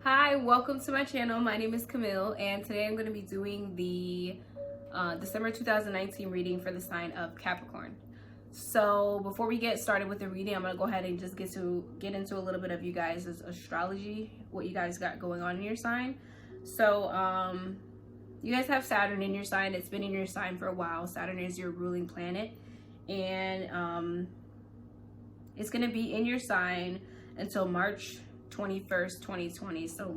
Hi, welcome to my channel. My name is Camille, and today I'm going to be doing the December 2019 reading for the sign of Capricorn. So before we get started with the reading, I'm going to go ahead and just get into a little bit of you guys' astrology, what you guys got going on in your sign. So you guys have Saturn in your sign. It's been in your sign for a while. Saturn is your ruling planet, and it's going to be in your sign until March 21st, 2020. So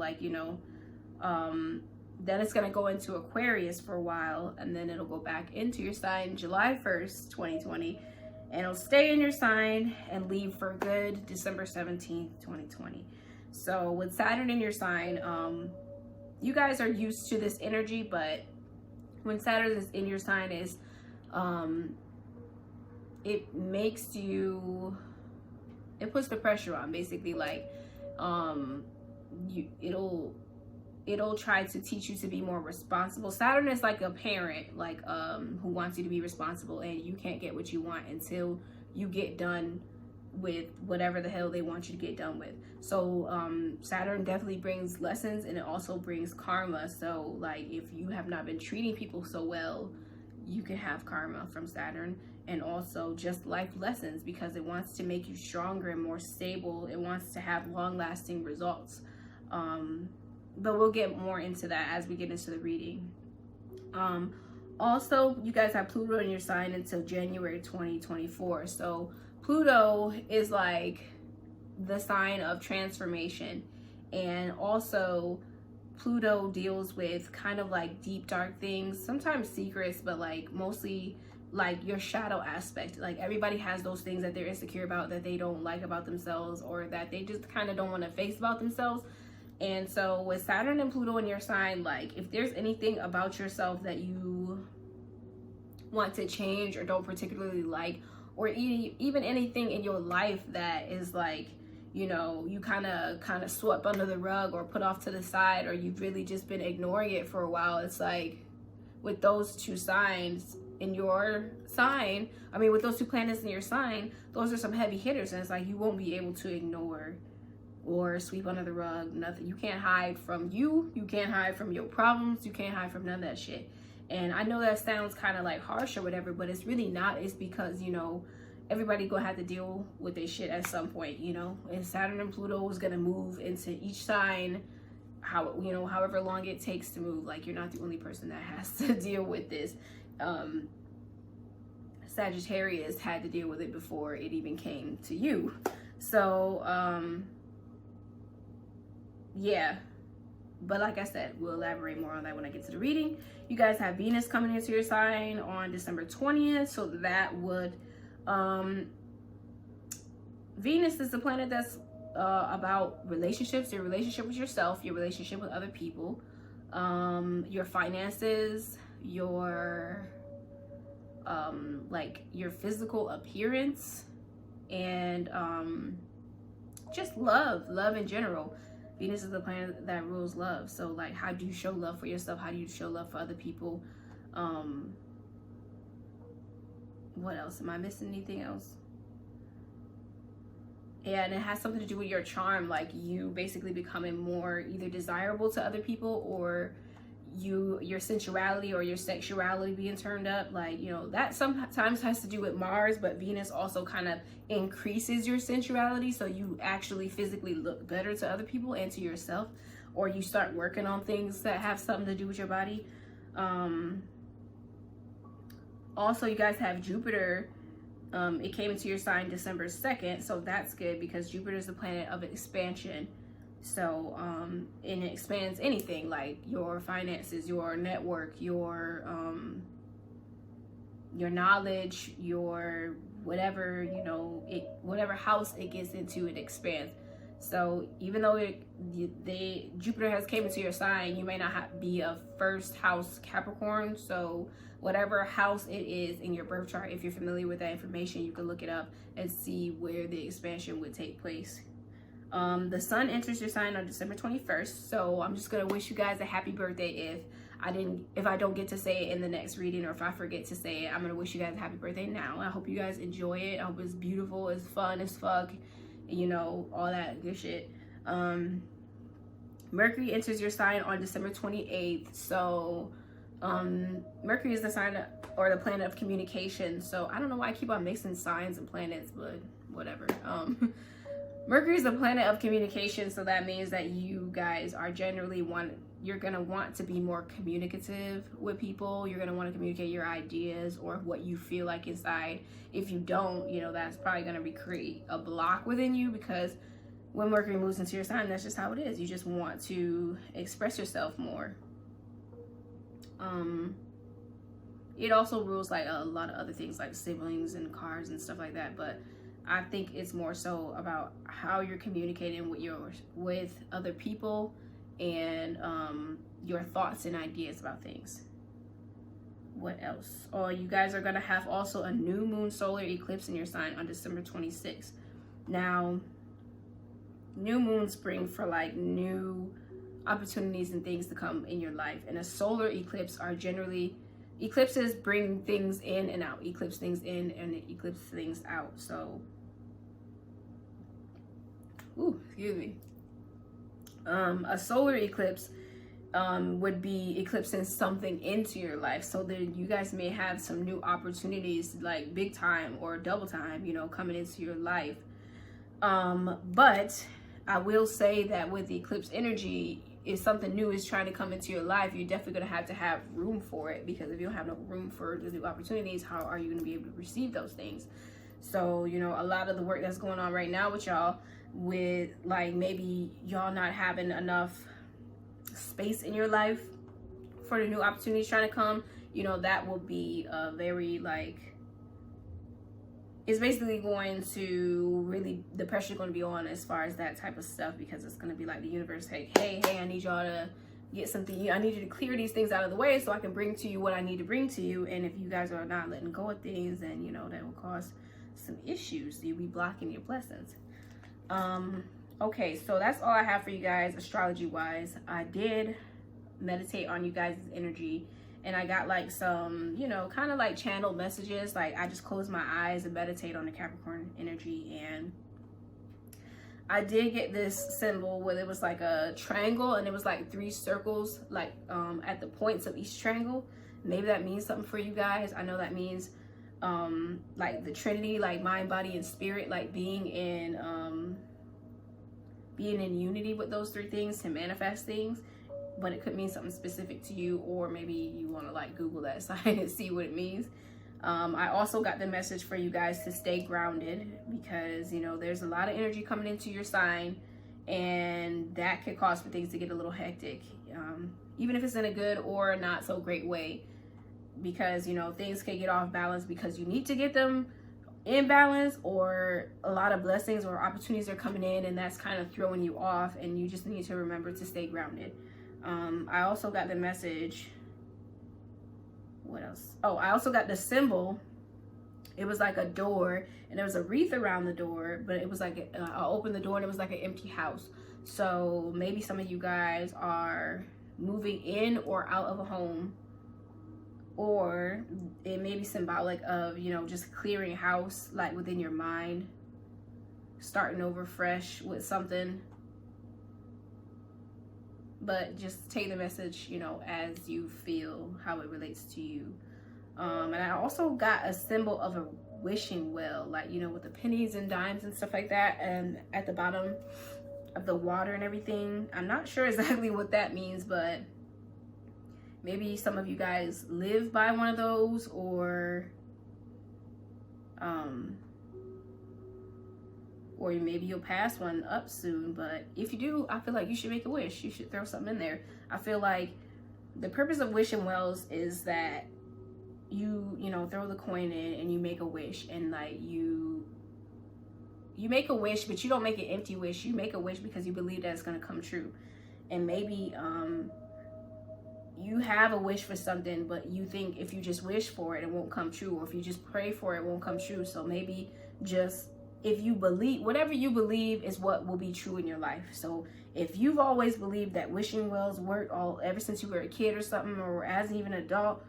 then it's going to go into Aquarius for a while, and then it'll go back into your sign July 1st, 2020, and it'll stay in your sign and leave for good December 17th, 2020. So with Saturn in your sign, you guys are used to this energy, but when Saturn is in your sign, it makes you, it puts the pressure on, basically, like it'll try to teach you to be more responsible. Saturn is like a parent, like who wants you to be responsible, and you can't get what you want until you get done with whatever the hell they want you to get done with. So Saturn definitely brings lessons, and it also brings karma. So like if you have not been treating people so well, you can have karma from Saturn. And also just life lessons, because it wants to make you stronger and more stable. It wants to have long-lasting results. But we'll get more into that as we get into the reading. Also, you guys have Pluto in your sign until January 2024. So Pluto is like the sign of transformation. And also Pluto deals with kind of like deep, dark things, sometimes secrets, but like mostly like your shadow aspect. Like everybody has those things that they're insecure about, that they don't like about themselves, or that they just kind of don't want to face about themselves. And so with Saturn and Pluto in your sign, like if there's anything about yourself that you want to change or don't particularly like, or even anything in your life that is like, you know, you kind of swept under the rug or put off to the side, or you've really just been ignoring it for a while, it's like with those two signs in your sign, with those two planets in your sign, those are some heavy hitters, and it's like you won't be able to ignore or sweep under the rug. Nothing. You can't hide from you can't hide from your problems, you can't hide from none of that shit. And I know that sounds kind of like harsh or whatever, but it's really not. It's because, you know, everybody gonna have to deal with this shit at some point, you know. And Saturn and Pluto is gonna move into each sign, however long it takes to move. Like, you're not the only person that has to deal with this. Sagittarius had to deal with it before it even came to you. So yeah, but like I said, we'll elaborate more on that when I get to the reading. You guys have Venus coming into your sign on December 20th, so that would Venus is the planet that's about relationships, your relationship with yourself, your relationship with other people, your finances, your like your physical appearance, and just love in general. Venus is the planet that rules love. So like, how do you show love for yourself? How do you show love for other people? What else? Am I missing anything else? Yeah, and it has something to do with your charm, like you basically becoming more either desirable to other people, or your sensuality or your sexuality being turned up. Like, you know, that sometimes has to do with Mars, but Venus also kind of increases your sensuality, so you actually physically look better to other people and to yourself, or you start working on things that have something to do with your body. Also, you guys have Jupiter. It came into your sign December 2nd, so that's good, because Jupiter is the planet of expansion. So and it expands anything, like your finances, your network, your knowledge, your whatever, you know, whatever house it gets into, it expands. So even though Jupiter has came into your sign, you may not be a first house Capricorn. So whatever house it is in your birth chart, if you're familiar with that information, you can look it up and see where the expansion would take place. The sun enters your sign on December 21st. So I'm just gonna wish you guys a happy birthday. If I don't get to say it in the next reading, or if I forget to say it, I'm gonna wish you guys a happy birthday now. I hope you guys enjoy it. I hope it's beautiful, it's fun as fuck, you know, all that good shit. Mercury enters your sign on December 28th. So Mercury is the sign or the planet of communication. So I don't know why I keep on mixing signs and planets, but whatever. Mercury is the planet of communication, so that means that you guys are generally you're gonna want to be more communicative with people. You're gonna want to communicate your ideas or what you feel like inside. If you don't, you know, that's probably gonna create a block within you, because when Mercury moves into your sign, that's just how it is. You just want to express yourself more. It also rules like a lot of other things like siblings and cars and stuff like that, but I think it's more so about how you're communicating with other people and your thoughts and ideas about things. What else? Oh, you guys are gonna have also a new moon solar eclipse in your sign on December 26th. Now, new moons bring for like new opportunities and things to come in your life, and a solar eclipse are generally, eclipses bring things in and out, eclipse things in and eclipse things out. So excuse me. A solar eclipse would be eclipsing something into your life, so that you guys may have some new opportunities, like big time or double time, you know, coming into your life. But I will say that with the eclipse energy, if something new is trying to come into your life, you're definitely going to have room for it, because if you don't have no room for the new opportunities, how are you going to be able to receive those things? So, you know, a lot of the work that's going on right now with y'all, with like maybe y'all not having enough space in your life for the new opportunities trying to come, you know, that will be a very like, it's basically going to really, the pressure is going to be on as far as that type of stuff, because it's going to be like the universe, hey, I need y'all to get something, I need you to clear these things out of the way so I can bring to you what I need to bring to you. And if you guys are not letting go of things, then, you know, that will cause some issues. You'll be blocking your blessings. Okay, so that's all I have for you guys astrology wise. I did meditate on you guys' energy, and I got like some, you know, kind of like channeled messages. Like I just closed my eyes and meditate on the Capricorn energy, and I did get this symbol where it was like a triangle, and it was like 3 circles like at the points of each triangle. Maybe that means something for you guys. I know that means like the Trinity, like mind, body, and spirit, like being in unity with those 3 things to manifest things. But it could mean something specific to you, or maybe you want to like Google that sign and see what it means. I also got the message for you guys to stay grounded, because, you know, there's a lot of energy coming into your sign, and that could cause for things to get a little hectic, even if it's in a good or not so great way, because, you know, things can get off balance because you need to get them in balance, or a lot of blessings or opportunities are coming in and that's kind of throwing you off, and you just need to remember to stay grounded. I also got the message, what else? Oh, I also got the symbol. It was like a door, and there was a wreath around the door, but it was like, I opened the door and it was like an empty house. So maybe some of you guys are moving in or out of a home, or it may be symbolic of, you know, just clearing house, like within your mind, starting over fresh with something. But just take the message, you know, as you feel, how it relates to you. And I also got a symbol of a wishing well, like, you know, with the pennies and dimes and stuff like that, and at the bottom of the water and everything. I'm not sure exactly what that means, but maybe some of you guys live by one of those, or maybe you'll pass one up soon. But if you do, I feel like you should make a wish. You should throw something in there. I feel like the purpose of wishing wells is that you know, throw the coin in and you make a wish, and like you make a wish, but you don't make an empty wish. You make a wish because you believe that it's going to come true. And maybe you have a wish for something, but you think if you just wish for it, it won't come true, or if you just pray for it, it won't come true. So maybe just, if you believe, whatever you believe is what will be true in your life. So if you've always believed that wishing wells work ever since you were a kid or something, or as even an adult,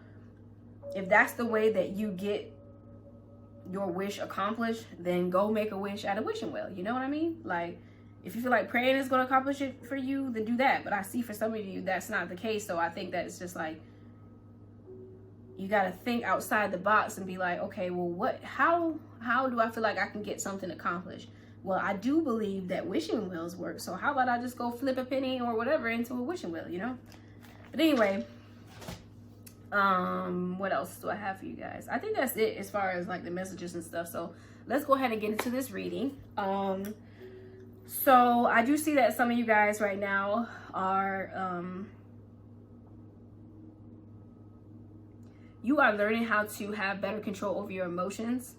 if that's the way that you get your wish accomplished, then go make a wish at a wishing well. You know what I mean? Like, If you feel like praying is going to accomplish it for you, then do that. But I see for some of you, that's not the case. So I think that it's just like, you got to think outside the box and be like, okay, well, how do I feel like I can get something accomplished? Well, I do believe that wishing wheels work. So how about I just go flip a penny or whatever into a wishing wheel, you know? But anyway, what else do I have for you guys? I think that's it as far as like the messages and stuff. So let's go ahead and get into this reading. So I do see that some of you guys right now are, you are learning how to have better control over your emotions.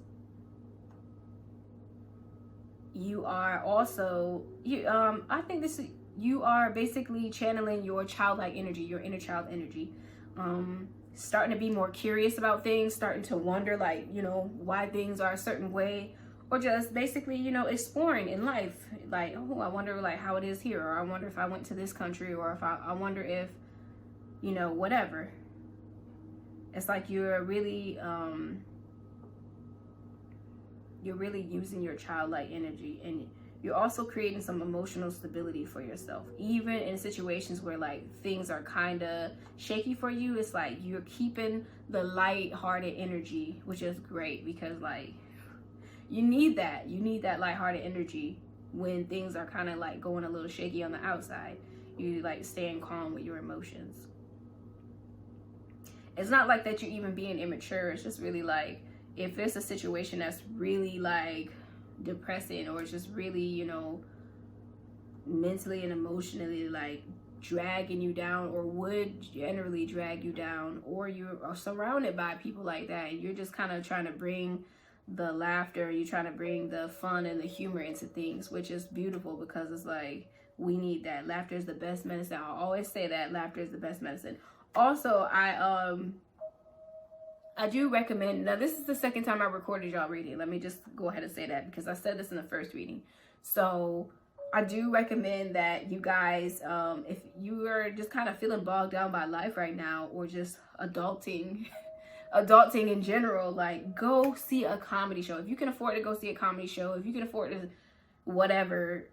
You are also, I think you are basically channeling your childlike energy, your inner child energy. Starting to be more curious about things, starting to wonder, like, you know, why things are a certain way, or just basically, you know, exploring in life. Like, oh, I wonder like how it is here, or I wonder if I went to this country, or if I wonder if, you know, whatever. It's like you're really using your childlike energy, and you're also creating some emotional stability for yourself. Even in situations where like things are kind of shaky for you, it's like you're keeping the light-hearted energy, which is great, because like you need that light-hearted energy when things are kind of like going a little shaky on the outside. You like staying calm with your emotions. It's not like that you're even being immature. It's just really like, if it's a situation that's really like depressing, or it's just really, you know, mentally and emotionally like dragging you down, or would generally drag you down, or you are surrounded by people like that, and you're just kind of trying to bring the laughter, you're trying to bring the fun and the humor into things, which is beautiful, because it's like, we need that. Laughter is the best medicine. I'll always say that laughter is the best medicine. Also, I do recommend, now this is the second time I recorded y'all reading. Let me just go ahead and say that, because I said this in the first reading. So I do recommend that you guys, if you are just kind of feeling bogged down by life right now, or just adulting in general, like, go see a comedy show. If you can afford to go see a comedy show, if you can afford to whatever,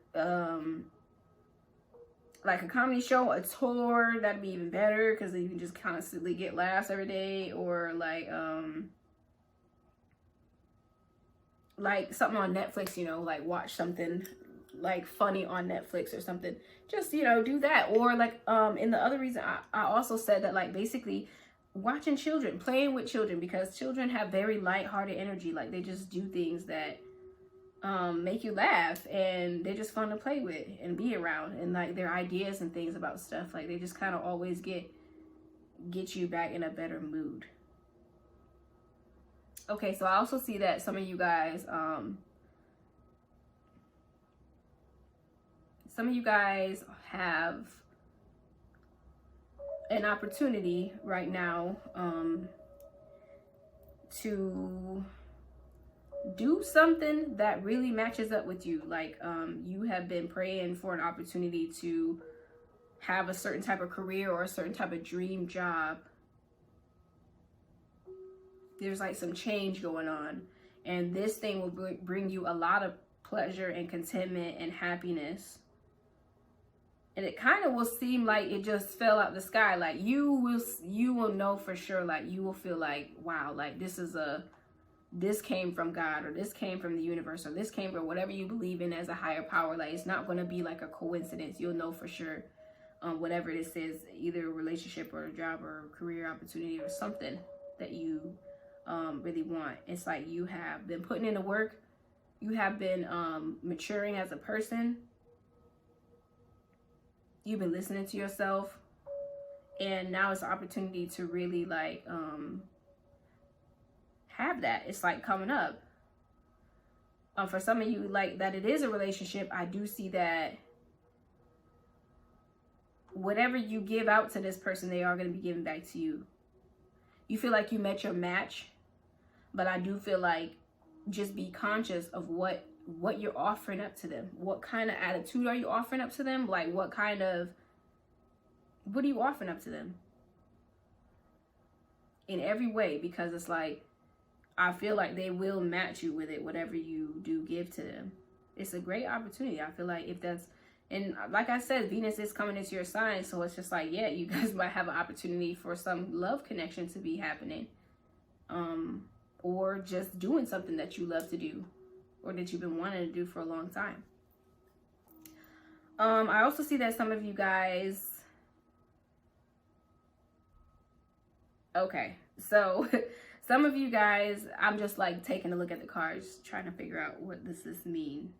like a comedy show, a tour, that'd be even better, because you can just constantly get laughs every day. Or like something on Netflix, you know, like watch something like funny on Netflix or something. Just, you know, do that. Or like in the other reason, I also said that, like, basically watching children, playing with children, because children have very light-hearted energy. Like, they just do things that make you laugh, and they're just fun to play with and be around, and like their ideas and things about stuff, like, they just kind of always get you back in a better mood. Okay, so I also see that some of you guys have an opportunity right now to do something that really matches up with you. Like, you have been praying for an opportunity to have a certain type of career, or a certain type of dream job. There's like some change going on, and this thing will bring you a lot of pleasure and contentment and happiness. And it kind of will seem like it just fell out the sky. Like, you will know for sure, like, you will feel like, wow, like this came from God, or this came from the universe, or this came from whatever you believe in as a higher power. Like, it's not going to be like a coincidence. You'll know for sure, whatever this is, either a relationship or a job or a career opportunity or something that you really want. It's like you have been putting in the work. You have been maturing as a person. You've been listening to yourself, and now it's an opportunity to really like have that. It's like coming up. For some of you, like, that it is a relationship, I do see that whatever you give out to this person, they are going to be giving back to you. You feel like you met your match, but I do feel like just be conscious of what you're offering up to them. What kind of attitude are you offering up to them? Like, what are you offering up to them? In every way, because it's like, I feel like they will match you with it, whatever you do give to them. It's a great opportunity. I feel like if that's, and like I said, Venus is coming into your sign, so it's just like, yeah, you guys might have an opportunity for some love connection to be happening, or just doing something that you love to do, or that you've been wanting to do for a long time. I also see that some of you guys, okay, so some of you guys, I'm just like taking a look at the cards, trying to figure out what does this mean.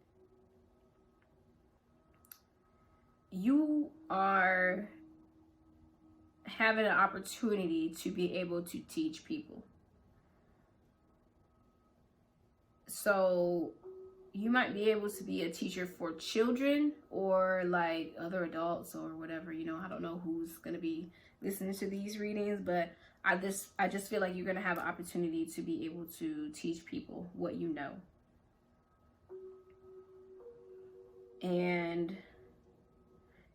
You are having an opportunity to be able to teach people. So you might be able to be a teacher for children or like other adults or whatever, you know. I don't know who's going to be listening to these readings, but I just feel like you're going to have an opportunity to be able to teach people what you know. And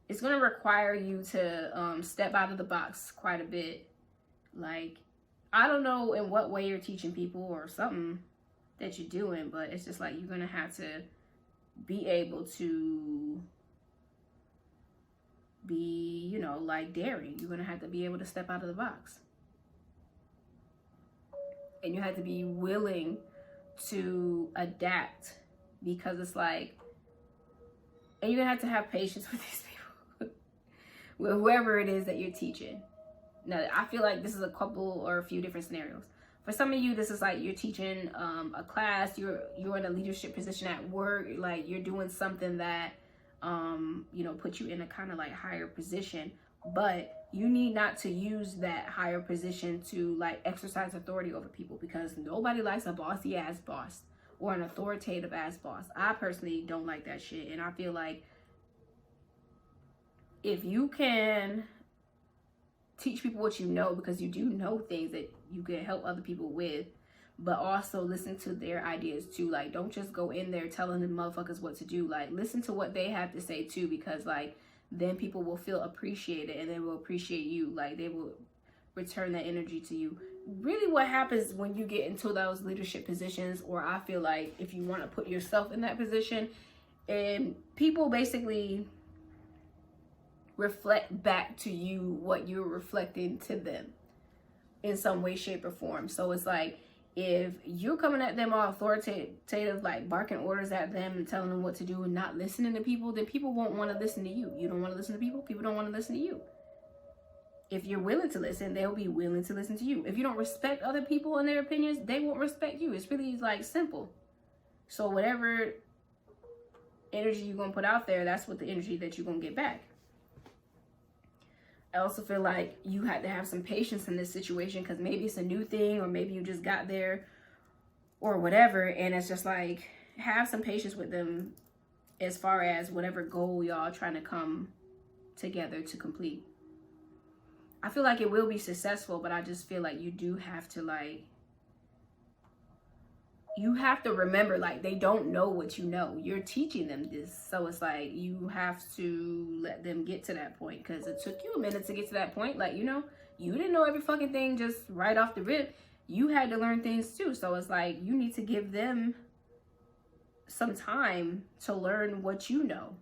it's going to require you to step out of the box quite a bit. Like, I don't know in what way you're teaching people or something that you're doing, but it's just like you're going to have to be able to be, you know, like daring. You're going to have to be able to step out of the box. And you have to be willing to adapt, because it's like, and you're going to have patience with these people, with whoever it is that you're teaching. Now, I feel like this is a couple or a few different scenarios. For some of you, this is like you're teaching a class, you're in a leadership position at work, like you're doing something that, you know, puts you in a kind of like higher position, but you need not to use that higher position to like exercise authority over people, because nobody likes a bossy ass boss or an authoritative ass boss. I personally don't like that shit. And I feel like if you can teach people what you know, because you do know things that you can help other people with, but also listen to their ideas too. Like, don't just go in there telling the motherfuckers what to do. Like, listen to what they have to say too, because like then people will feel appreciated and they will appreciate you. Like, they will return that energy to you. Really, what happens when you get into those leadership positions, or I feel like if you want to put yourself in that position, and people basically reflect back to you what you're reflecting to them in some way, shape, or form. So it's like, if you're coming at them all authoritative, like barking orders at them and telling them what to do and not listening to people, then people won't want to listen to you. You don't want to listen to people, people don't want to listen to you. If you're willing to listen, they'll be willing to listen to you. If you don't respect other people and their opinions, they won't respect you. It's really like simple. So whatever energy you're going to put out there, that's what the energy that you're going to get back. I also feel like you had to have some patience in this situation, because maybe it's a new thing, or maybe you just got there or whatever. And it's just like, have some patience with them as far as whatever goal y'all trying to come together to complete. I feel like it will be successful, but I just feel like you do have to like, you have to remember, like, they don't know what you know. You're teaching them this. So it's like, you have to let them get to that point, because it took you a minute to get to that point. Like, you know, you didn't know every fucking thing just right off the rip. You had to learn things too. So it's like, you need to give them some time to learn what you know,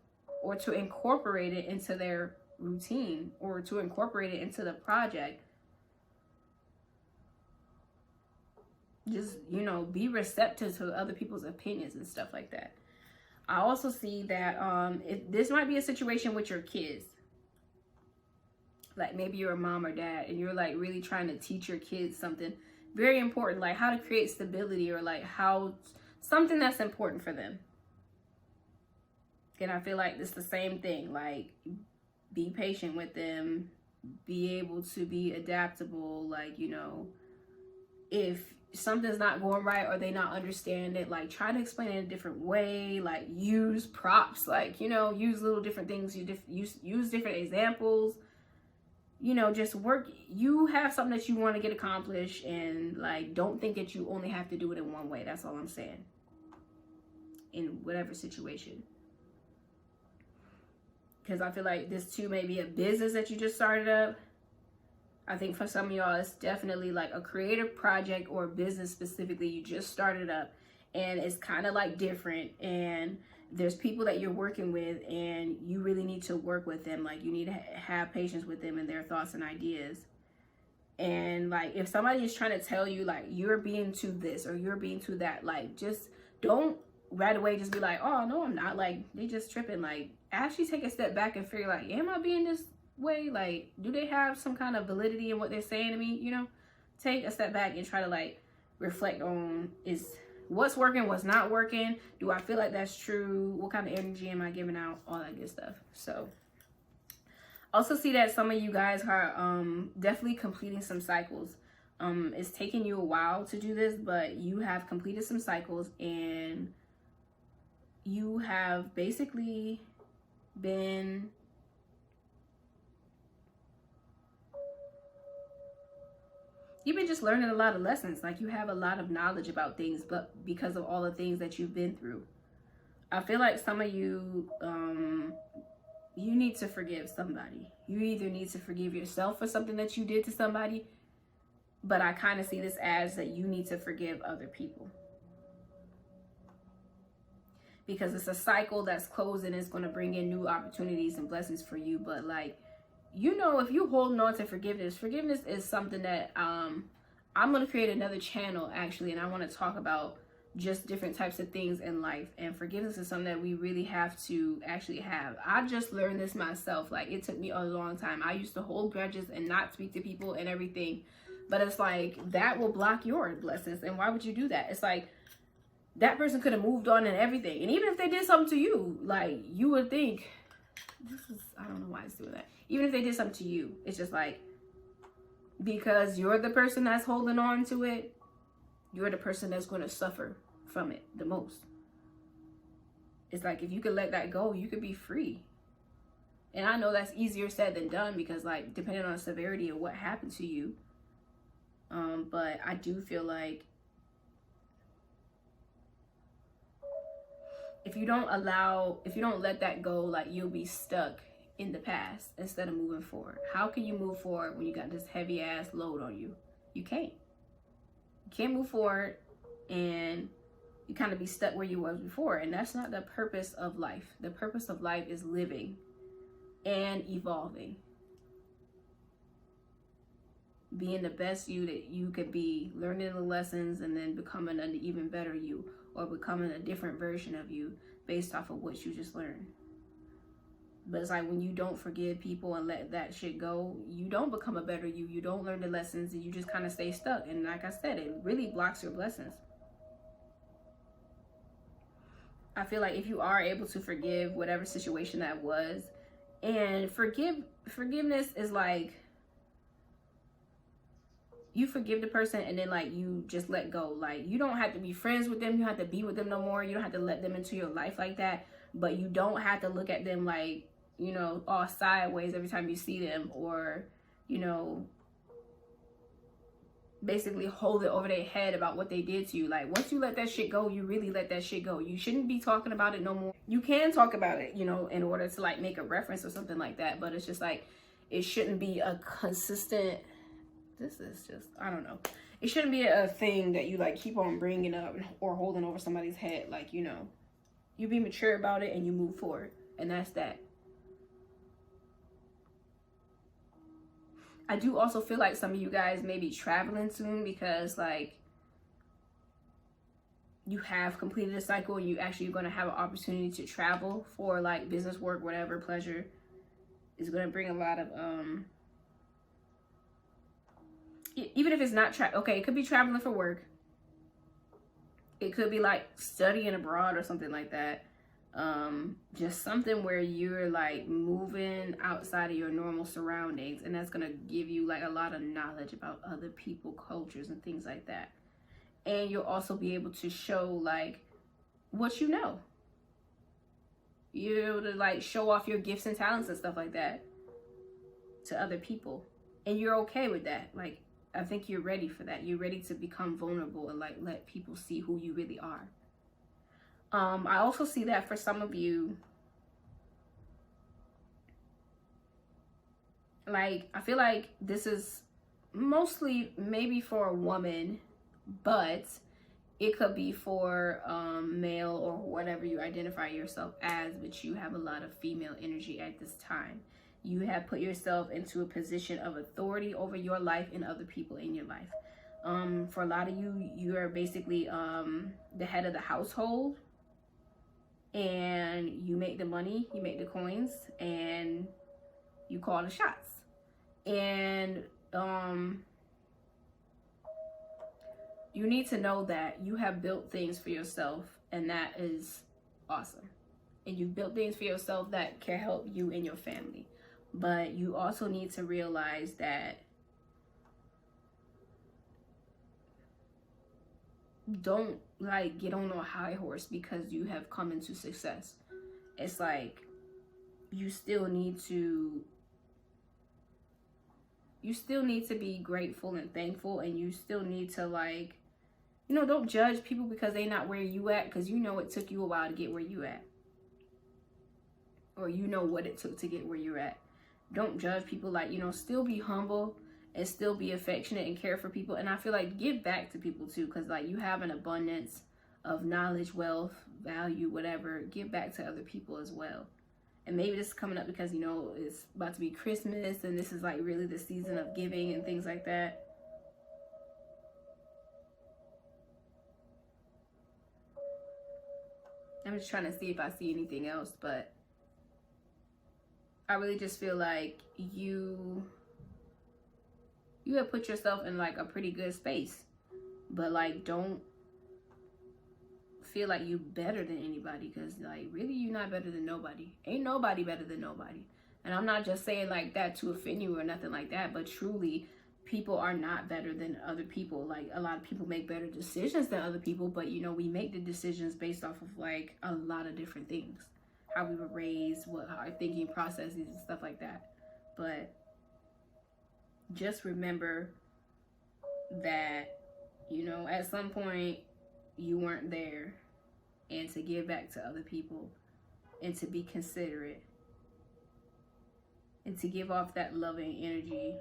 or to incorporate it into their routine, or to incorporate it into the project. Just, you know, be receptive to other people's opinions and stuff like that. I also see that this might be a situation with your kids. Like, maybe you're a mom or dad and you're like really trying to teach your kids something very important, like how to create stability, or like how something that's important for them. And I feel like it's the same thing. Like, be patient with them, be able to be adaptable. Like, you know, if something's not going right or they not understand it, like, try to explain it in a different way. Like, use props, like, you know, use little different things, use different examples, you know, just work. You have something that you want to get accomplished, and like, don't think that you only have to do it in one way. That's all I'm saying, in whatever situation. Because I feel like this too may be a business that you just started up. I think for some of y'all, it's definitely like a creative project or a business specifically you just started up, and it's kind of like different, and there's people that you're working with and you really need to work with them. Like, you need to have patience with them and their thoughts and ideas. And like, if somebody is trying to tell you like you're being too this or you're being too that, like, just don't right away just be like, oh no, I'm not. Like, they just tripping. Like, actually take a step back and figure like, am I being this way? Like, do they have some kind of validity in what they're saying to me? You know, take a step back and try to like reflect on, is what's working, what's not working, do I feel like that's true, what kind of energy am I giving out, all that good stuff. So also see that some of you guys are definitely completing some cycles. It's taking you a while to do this, but you have completed some cycles and you have basically been just learning a lot of lessons. Like, you have a lot of knowledge about things, but because of all the things that you've been through, I feel like some of you, you need to forgive somebody. You either need to forgive yourself for something that you did to somebody, but I kind of see this as that you need to forgive other people. Because it's a cycle that's closing. It's going to bring in new opportunities and blessings for you. But like, you know, if you're holding on to forgiveness is something that I'm going to create another channel actually, and I want to talk about just different types of things in life. And forgiveness is something that we really have to actually have. I just learned this myself. Like, it took me a long time. I used to hold grudges and not speak to people and everything, but it's like, that will block your blessings. And why would you do that? It's like, that person could have moved on and everything. And even if they did something to you, like, you would think, I don't know why it's doing that. Even if they did something to you, it's just like, because you're the person that's holding on to it, you're the person that's going to suffer from it the most. It's like, if you could let that go, you could be free. And I know that's easier said than done, because like, depending on the severity of what happened to you. But I do feel like if you don't let that go, like, you'll be stuck in the past instead of moving forward. How can you move forward when you got this heavy ass load on you? You can't. You can't move forward, and you kind of be stuck where you was before. And that's not the purpose of life. The purpose of life is living and evolving. Being the best you that you could be, learning the lessons, and then becoming an even better you, or becoming a different version of you based off of what you just learned. But it's like, when you don't forgive people and let that shit go, you don't become a better you. You don't learn the lessons, and you just kind of stay stuck. And like I said, it really blocks your blessings. I feel like if you are able to forgive whatever situation that was, and forgiveness is like, you forgive the person and then like, you just let go. Like, you don't have to be friends with them. You don't have to be with them no more. You don't have to let them into your life like that. But you don't have to look at them like, you know, all sideways every time you see them, or, you know, basically hold it over their head about what they did to you. Like, once you let that shit go, you really let that shit go. You shouldn't be talking about it no more. You can talk about it, you know, in order to like make a reference or something like that. But it's just like, it shouldn't be a consistent, this is just, I don't know. It shouldn't be a thing that you like keep on bringing up or holding over somebody's head. Like, you know, you be mature about it and you move forward. And that's that. I do also feel like some of you guys may be traveling soon, because like, you have completed a cycle and you actually are going to have an opportunity to travel for like business, work, whatever, pleasure. Is going to bring a lot of, even if it's not, okay, it could be traveling for work. It could be like studying abroad or something like that. Just something where you're like moving outside of your normal surroundings, and that's gonna give you like a lot of knowledge about other people, cultures, and things like that. And you'll also be able to show like what you know. You're able to like show off your gifts and talents and stuff like that to other people, and you're okay with that. Like, I think you're ready for that. You're ready to become vulnerable and like let people see who you really are. I also see that for some of you, like, I feel like this is mostly maybe for a woman, but it could be for male or whatever you identify yourself as, but you have a lot of female energy at this time. You have put yourself into a position of authority over your life and other people in your life. For a lot of you, you are basically the head of the household, and you make the money, you make the coins, and you call the shots. And you need to know that you have built things for yourself, and that is awesome. And you've built things for yourself that can help you and your family. But you also need to realize that don't like get on a high horse because you have come into success. It's like you still need to be grateful and thankful, and you still need to, like, you know, don't judge people because they're not where you at, because you know it took you a while to get where you at, or you know what it took to get where you're at. Don't judge people. Like, you know, still be humble and still be affectionate and care for people. And I feel like give back to people too, because like you have an abundance of knowledge, wealth, value, whatever. Give back to other people as well. And maybe this is coming up because, you know, it's about to be Christmas, and this is like really the season of giving and things like that. I'm just trying to see if I see anything else, but I really just feel like you have put yourself in like a pretty good space, but like don't feel like you better than anybody, because like really you're not better than nobody. Ain't nobody better than nobody. And I'm not just saying like that to offend you or nothing like that, but truly people are not better than other people. Like a lot of people make better decisions than other people, but you know, we make the decisions based off of like a lot of different things, how we were raised, what our thinking processes and stuff like that. But just remember that, you know, at some point you weren't there, and to give back to other people, and to be considerate, and to give off that loving energy.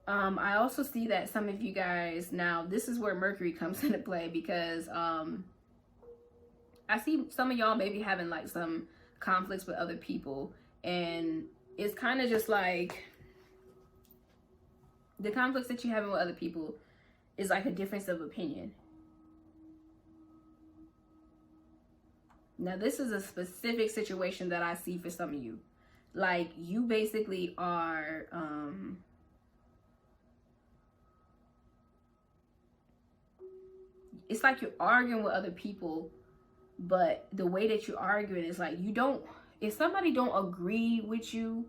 I also see that some of you guys, now this is where Mercury comes into play, because I see some of y'all maybe having like some conflicts with other people, and it's kind of just like the conflicts that you're having with other people is like a difference of opinion. Now this is a specific situation that I see for some of you. Like you basically are it's like you're arguing with other people, but the way that you're arguing is like, you don't, if somebody don't agree with you,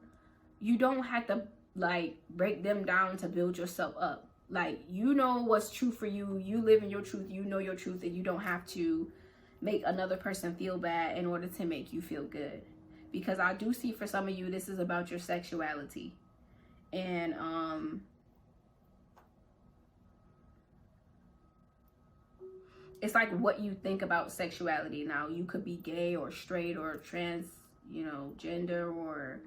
you don't have to like break them down to build yourself up. Like, you know what's true for you, you live in your truth, you know your truth, and you don't have to make another person feel bad in order to make you feel good. Because I do see for some of you, this is about your sexuality. And it's like what you think about sexuality. Now, you could be gay or straight or trans, you know, gender, or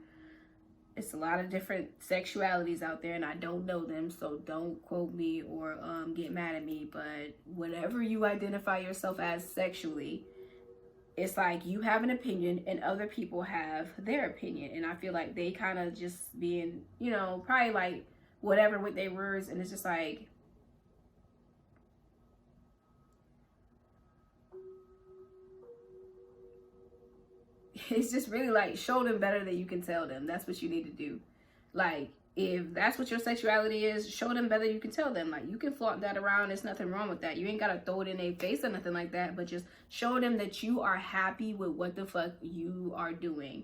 it's a lot of different sexualities out there, and I don't know them, so don't quote me or get mad at me. But whatever you identify yourself as sexually, it's like you have an opinion and other people have their opinion. And I feel like they kind of just being, you know, probably like whatever with their words, and it's just like, it's just really like, show them better than you can tell them. That's what you need to do. Like, if that's what your sexuality is, show them better you can tell them. Like, you can flaunt that around. There's nothing wrong with that. You ain't got to throw it in their face or nothing like that. But just show them that you are happy with what the fuck you are doing.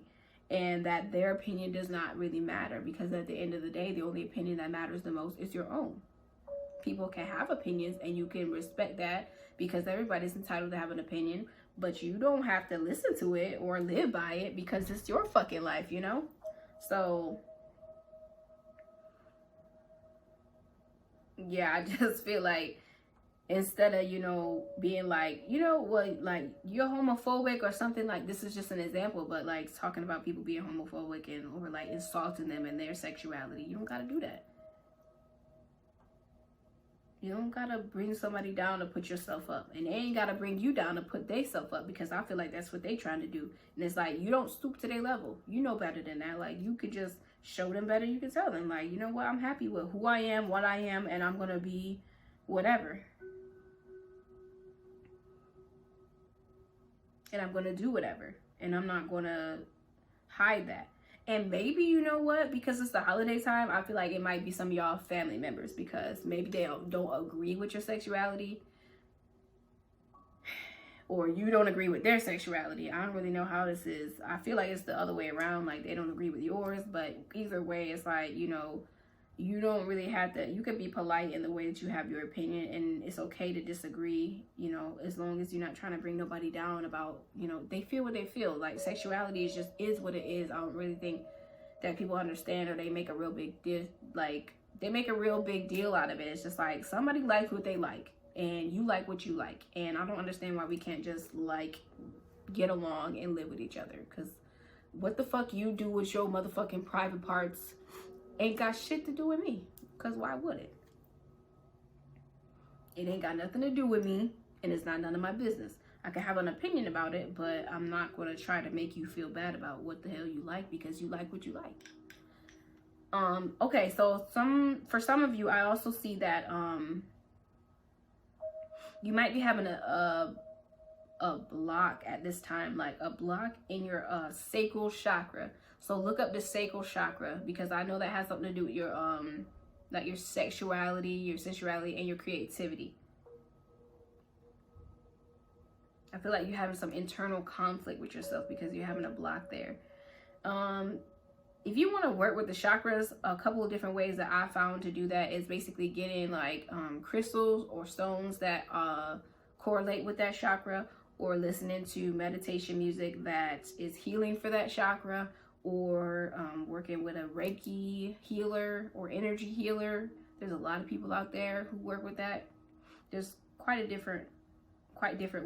And that their opinion does not really matter. Because at the end of the day, the only opinion that matters the most is your own. People can have opinions, and you can respect that, because everybody's entitled to have an opinion. But you don't have to listen to it or live by it, because it's your fucking life, you know? So, yeah, I just feel like instead of, you know, being like, you know what, like, you're homophobic or something, like, this is just an example, but like talking about people being homophobic and or like insulting them and their sexuality, you don't gotta do that. You don't gotta bring somebody down to put yourself up, and they ain't gotta bring you down to put theyself up, because I feel like that's what they trying to do. And it's like, you don't stoop to their level. You know better than that. Like, you could just show them better. You can tell them, like, you know what, I'm happy with who I am, what I am, and I'm gonna be whatever, and I'm gonna do whatever, and I'm not gonna hide that. And maybe, you know what, because it's the holiday time, I feel like it might be some of y'all family members, because maybe they don't agree with your sexuality, or you don't agree with their sexuality. I don't really know how this is. I feel like it's the other way around, like they don't agree with yours. But either way, it's like, you know, you don't really have to, you can be polite in the way that you have your opinion, and it's okay to disagree, you know, as long as you're not trying to bring nobody down about, you know, they feel what they feel. Like, sexuality is what it is. I don't really think that people understand, or they make a real big deal, like, they make a real big deal out of it. It's just like, somebody likes what they like, and you like what you like, and I don't understand why we can't just, like, get along and live with each other. Because what the fuck you do with your motherfucking private parts ain't got shit to do with me. Because why would it? It ain't got nothing to do with me, and it's not none of my business. I can have an opinion about it, but I'm not going to try to make you feel bad about what the hell you like, because you like what you like. Okay, so for some of you, I also see that you might be having a block at this time, like a block in your sacral chakra. So look up the sacral chakra, because I know that has something to do with your like your sexuality, and your creativity. I feel like you're having some internal conflict with yourself because you're having a block there. If you want to work with the chakras, a couple of different ways that I found to do that is basically getting like crystals or stones that correlate with that chakra, or listening to meditation music that is healing for that chakra, or working with a Reiki healer or energy healer. There's a lot of people out there who work with that. There's quite different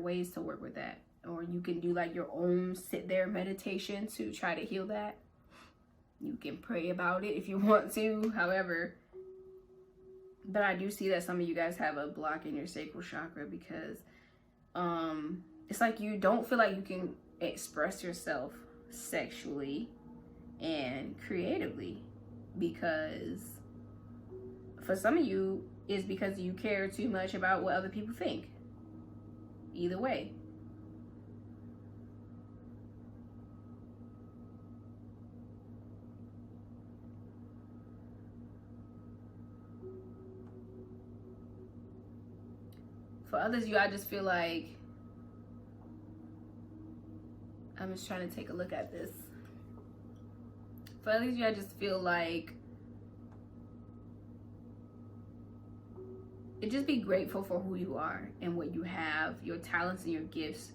ways to work with that. Or you can do like your own sit there meditation to try to heal that. You can pray about it if you want to, however. But I do see that some of you guys have a block in your sacral chakra, because it's like you don't feel like you can express yourself sexually and creatively, because for some of you it's because you care too much about what other people think. Either way, for others of you, I just feel like, I'm just trying to take a look at this. For others of you, I just feel like, just be grateful for who you are and what you have, your talents and your gifts.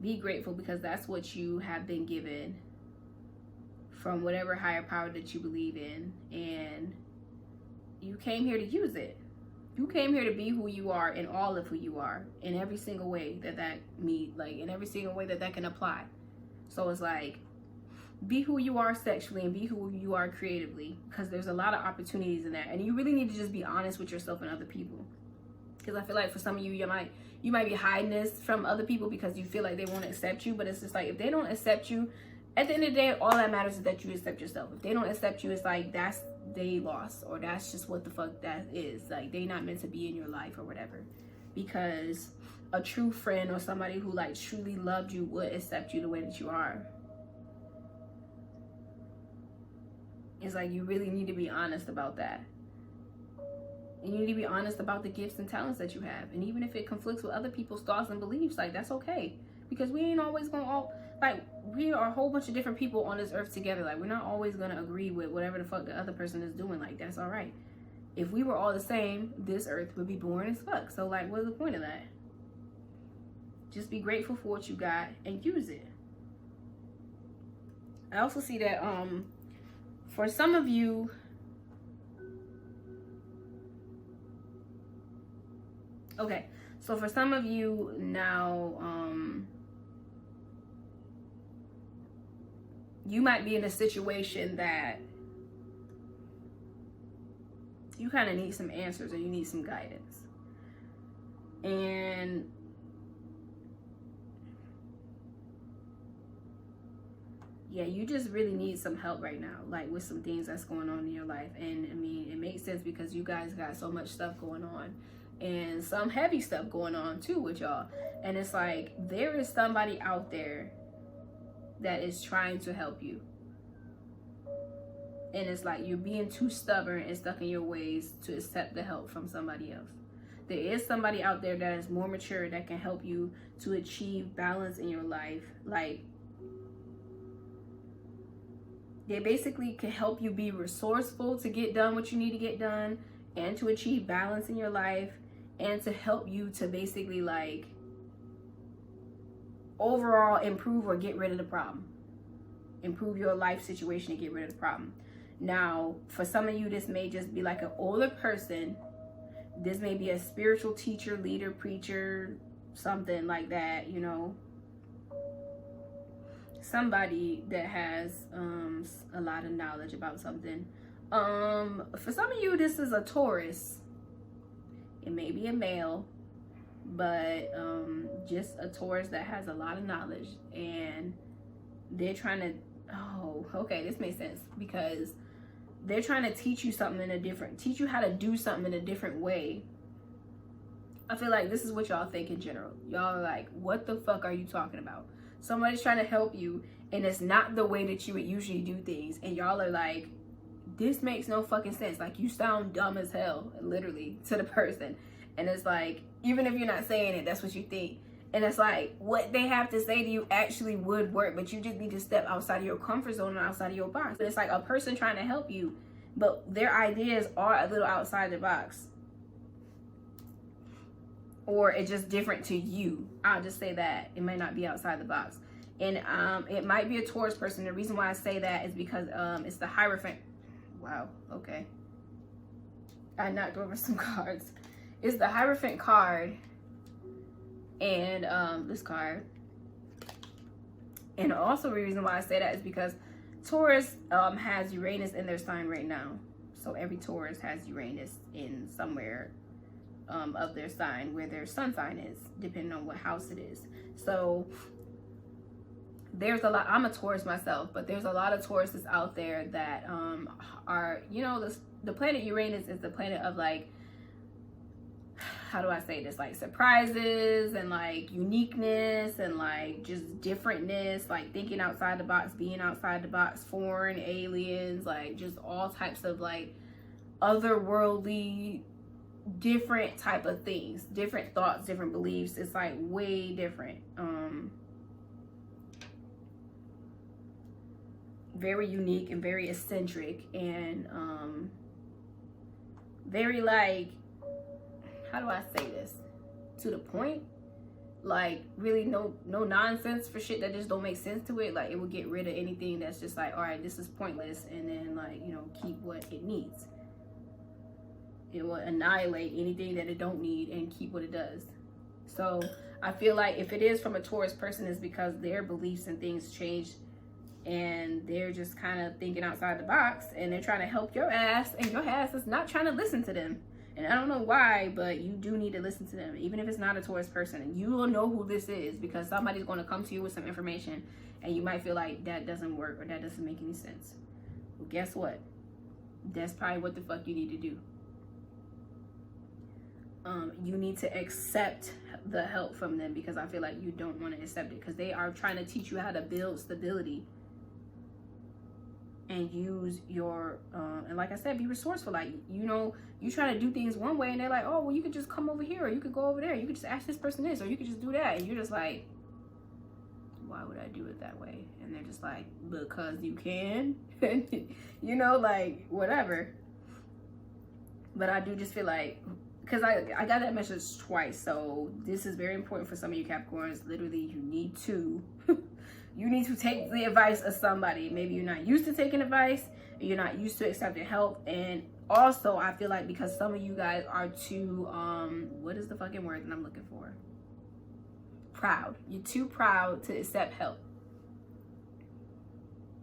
Be grateful, because that's what you have been given from whatever higher power that you believe in, and you came here to use it. You came here to be who you are, and all of who you are, in every single way in every single way that can apply. So it's like, be who you are sexually, and be who you are creatively, because there's a lot of opportunities in that, and you really need to just be honest with yourself and other people. Because I feel like for some of you, you might be hiding this from other people because you feel like they won't accept you. But it's just like, if they don't accept you, at the end of the day, all that matters is that you accept yourself. If they don't accept you, it's like, that's they lost, or that's just what the fuck that is. Like, they not meant to be in your life or whatever. Because a true friend, or somebody who like truly loved you, would accept you the way that you are. It's like, you really need to be honest about that. You need to be honest about the gifts and talents that you have. And even if it conflicts with other people's thoughts and beliefs, like, that's okay. Because we ain't always gonna we are a whole bunch of different people on this earth together. Like, we're not always gonna agree with whatever the fuck the other person is doing. Like, that's all right. If we were all the same, this earth would be boring as fuck. So like, what's the point of that? Just be grateful for what you got and use it. I also see that for some of you, okay, so for some of you now, you might be in a situation that you kind of need some answers, or you need some guidance. And yeah, you just really need some help right now, like with some things that's going on in your life. And I mean, it makes sense because you guys got so much stuff going on, and some heavy stuff going on too with y'all. And it's like, there is somebody out there that is trying to help you. And it's like, you're being too stubborn and stuck in your ways to accept the help from somebody else. There is somebody out there that is more mature, that can help you to achieve balance in your life. Like, they basically can help you be resourceful to get done what you need to get done, and to achieve balance in your life, and to help you to basically like overall improve or get rid of the problem. Improve your life situation and get rid of the problem. Now, for some of you, this may just be like an older person. This may be a spiritual teacher, leader, preacher, something like that, you know. Somebody that has a lot of knowledge about something. For some of you, this is a Taurus. It may be a male, but just a Taurus that has a lot of knowledge, and they're trying to, oh, okay, this makes sense, because they're trying to teach you something in a different, teach you how to do something in a different way. I feel like this is what y'all think in general. Y'all are like, what the fuck are you talking about? Somebody's trying to help you, and it's not the way that you would usually do things, and y'all are like, this makes no fucking sense. Like, you sound dumb as hell, literally, to the person. And it's like, even if you're not saying it, that's what you think. And it's like, what they have to say to you actually would work, but you just need to step outside of your comfort zone and outside of your box. But it's like a person trying to help you, but their ideas are a little outside the box. Or it's just different to you. I'll just say that. It may not be outside the box. And it might be a Taurus person. The reason why I say that is because it's the Hierophant. Wow, okay. I knocked over some cards. It's the Hierophant card. And this card. And also the reason why I say that is because Taurus has Uranus in their sign right now. So every Taurus has Uranus in somewhere of their sign where their sun sign is, depending on what house it is. So there's a lot, I'm a Taurus myself, but there's a lot of Tauruses out there that are, you know, the planet Uranus is the planet of like, how do I say this, like surprises and like uniqueness and like just differentness, like thinking outside the box, being outside the box, foreign, aliens, like just all types of like otherworldly, different type of things, different thoughts, different beliefs. It's like way different. Very unique and very eccentric and very like, how do I say this, to the point, like really no nonsense for shit that just don't make sense to it. Like, it will get rid of anything that's just like, all right, this is pointless, and then like, you know, keep what it needs. It will annihilate anything that it don't need and keep what it does. So I feel like if it is from a Taurus person, it's because their beliefs and things change, and they're just kind of thinking outside the box, and they're trying to help your ass, and your ass is not trying to listen to them. And I don't know why, but you do need to listen to them, even if it's not a Taurus person. And you will know who this is, because somebody's going to come to you with some information, and you might feel like that doesn't work or that doesn't make any sense. Well, guess what? That's probably what the fuck you need to do. You need to accept the help from them, because I feel like you don't want to accept it, because they are trying to teach you how to build stability and use your and like I said, be resourceful. Like, you know, you try to do things one way, and they're like, oh, well, you could just come over here, or you could go over there, you could just ask this person this, or you could just do that. And you're just like, why would I do it that way? And they're just like, because you can. You know, like, whatever. But I do just feel like, because I got that message twice, so this is very important for some of you Capricorns. Literally, you need to you need to take the advice of somebody. Maybe you're not used to taking advice, you're not used to accepting help. And also, I feel like because some of you guys are too what is the fucking word that I'm looking for? Proud. You're too proud to accept help.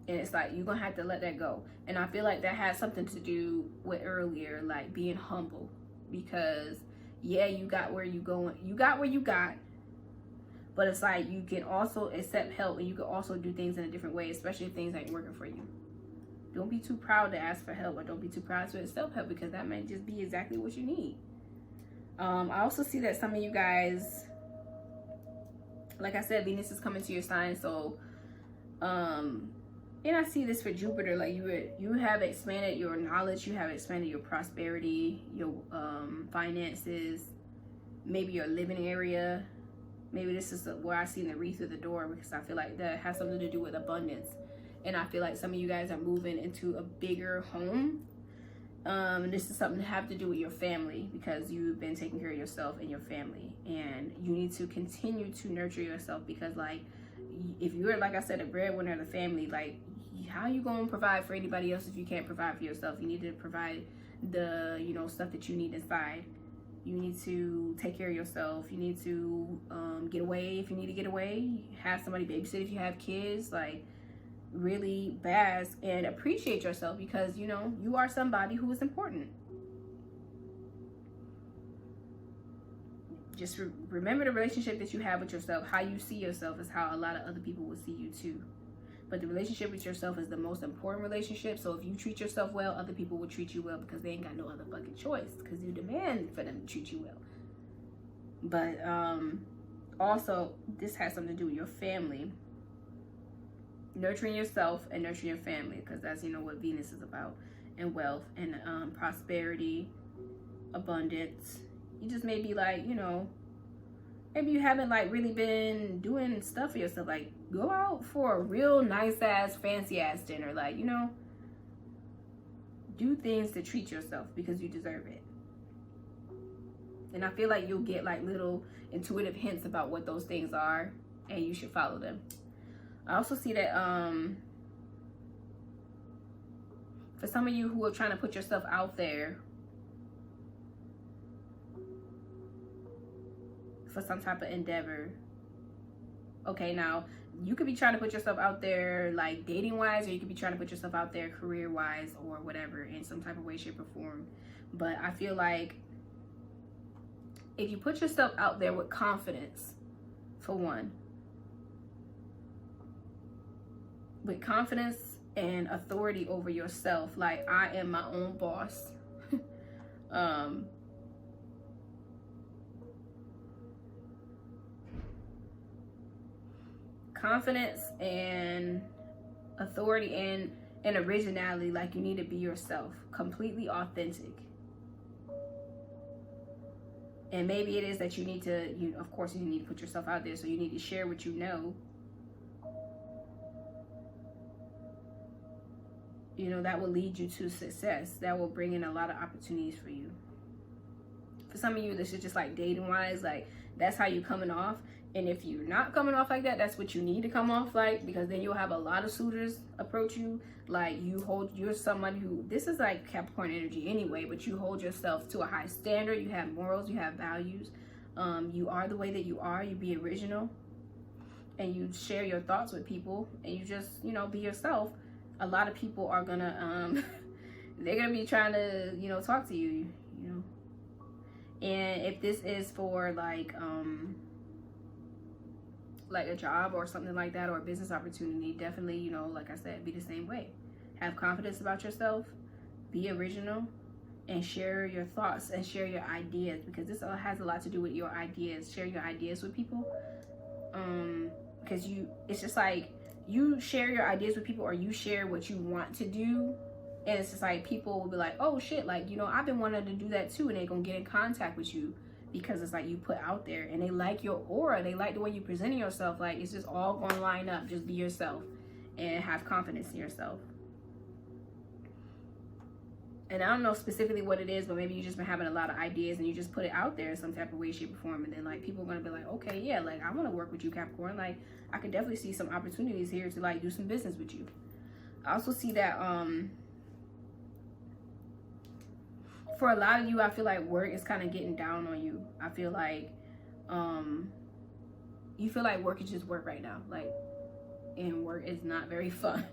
And it's like, you're gonna have to let that go. And I feel like that has something to do with earlier, like being humble. Because yeah, you got where you going, you got where you got, but it's like you can also accept help, and you can also do things in a different way, especially if things ain't working for you. Don't be too proud to ask for help, or don't be too proud to accept help, because that might just be exactly what you need. I also see that some of you guys, like I said, Venus is coming to your sign, so and I see this for Jupiter, like you have expanded your knowledge, you have expanded your prosperity, your finances, maybe your living area. Maybe this is where I see the wreath through the door, because I feel like that has something to do with abundance. And I feel like some of you guys are moving into a bigger home. And this is something to have to do with your family, because you've been taking care of yourself and your family, and you need to continue to nurture yourself, because like if you're, like I said, a breadwinner of the family, like how are you going to provide for anybody else if you can't provide for yourself? You need to provide the, you know, stuff that you need inside. You need to take care of yourself. You need to get away if you need to get away. Have somebody babysit if you have kids. Like really bask and appreciate yourself, because you know you are somebody who is important. Just remember the relationship that you have with yourself. How you see yourself is how a lot of other people will see you too. But the relationship with yourself is the most important relationship. So if you treat yourself well, other people will treat you well, because they ain't got no other fucking choice, because you demand for them to treat you well. But also, this has something to do with your family. Nurturing yourself and nurturing your family, because that's, you know, what Venus is about. And wealth and prosperity, abundance. You just may be like, you know, maybe you haven't like really been doing stuff for yourself. Like go out for a real nice ass, fancy ass dinner. Like, you know, do things to treat yourself, because you deserve it. And I feel like you'll get like little intuitive hints about what those things are, and you should follow them. I also see that for some of you who are trying to put yourself out there for some type of endeavor. Okay, now you could be trying to put yourself out there like dating wise, or you could be trying to put yourself out there career wise, or whatever, in some type of way, shape, or form. But I feel like if you put yourself out there with confidence, for one, with confidence and authority over yourself, like I am my own boss. Confidence and authority and originality, like you need to be yourself, completely authentic. And maybe it is that you need to, of course you need to put yourself out there, so you need to share what you know. You know, that will lead you to success. That will bring in a lot of opportunities for you. For some of you, this is just like dating wise, like that's how you coming off. And if you're not coming off like that, that's what you need to come off like, because then you'll have a lot of suitors approach you. Like you're somebody who, this is like Capricorn energy anyway, but you hold yourself to a high standard. You have morals, you have values. You are the way that you are. You be original, and you share your thoughts with people, and you just, you know, be yourself. A lot of people are gonna they're gonna be trying to, you know, talk to you, you know. And if this is for like a job or something like that, or a business opportunity, definitely, you know, like I said, be the same way. Have confidence about yourself, be original, and share your thoughts and share your ideas, because this all has a lot to do with your ideas. Share your ideas with people, because it's just like you share your ideas with people, or you share what you want to do, and it's just like people will be like, oh shit, like, you know, I've been wanting to do that too, and they're gonna get in contact with you, because it's like you put out there, and they like your aura, they like the way you presenting yourself. Like it's just all gonna line up. Just be yourself and have confidence in yourself. And I don't know specifically what it is, but maybe you just been having a lot of ideas, and you just put it out there in some type of way, shape, or form, and then like people are gonna be like, okay, yeah, like I want to work with you, Capricorn. Like I could definitely see some opportunities here to like do some business with you. I also see that for a lot of you, I feel like work is kind of getting down on you. I feel like you feel like work is just work right now, like, and work is not very fun.